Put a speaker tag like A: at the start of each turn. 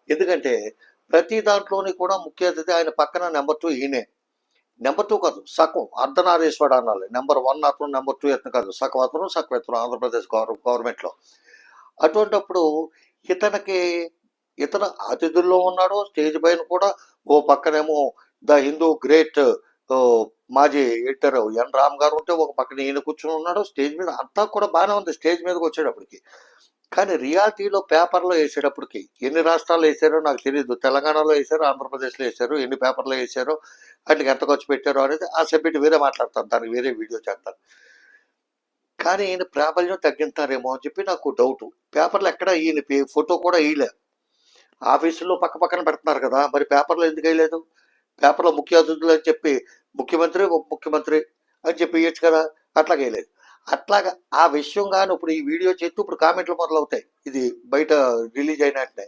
A: ఎందుకంటే ప్రతి దాంట్లోని కూడా ముఖ్య అతిథి ఆయన పక్కన నెంబర్ 2 ఈయనే. నెంబర్ 2 కాదు, సగం అర్ధనారీశ్వరుడు అనాలి. నెంబర్ 1 అతను, నెంబర్ 2 ఇతను కాదు. సగం అతను, సగం ఇతను ఆంధ్రప్రదేశ్ గవర్నమెంట్లో. అటువంటప్పుడు ఇతనికి ఇతను అతిథుల్లో ఉన్నాడు. స్టేజ్ పైన కూడా ఓ పక్కనేమో ద హిందూ గ్రేట్ మాజీ ఎడిటర్ ఎన్ రామ్ గారు ఉంటే, ఒక పక్కన ఈయన కూర్చుని ఉన్నాడు. స్టేజ్ మీద అంతా కూడా బాగానే ఉంది స్టేజ్ మీదకి వచ్చేటప్పటికి. కానీ రియాలిటీలో పేపర్లో వేసేటప్పటికి ఎన్ని రాష్ట్రాల్లో వేసారో నాకు తెలియదు. తెలంగాణలో వేసారు, ఆంధ్రప్రదేశ్లో వేసారు, ఎన్ని పేపర్లో వేసారో, వాటికి ఎంత ఖర్చు పెట్టారో అనేది ఆ సబ్జెక్ట్ వేరే మాట్లాడతాను, దానికి వేరే వీడియో చేస్తాను. కానీ ఈయన ప్రాబల్యం తగ్గింటారేమో అని చెప్పి నాకు డౌట్. పేపర్లు ఎక్కడ ఈయన ఫోటో కూడా వేయలే. ఆఫీసుల్లో పక్క పక్కన పెడుతున్నారు కదా, మరి పేపర్లో ఎందుకు వేయలేదు? పేపర్లో ముఖ్య అతిథులు అని చెప్పి ముఖ్యమంత్రి, ఉప ముఖ్యమంత్రి అని చెప్పి వేయచ్చు కదా, అట్లాగే వేయలేదు. అట్లాగా ఆ విషయం కానీ ఇప్పుడు ఈ వీడియో చేస్తూ ఇప్పుడు కామెంట్లు మొదలవుతాయి, ఇది బయట రిలీజ్ అయినట్టే.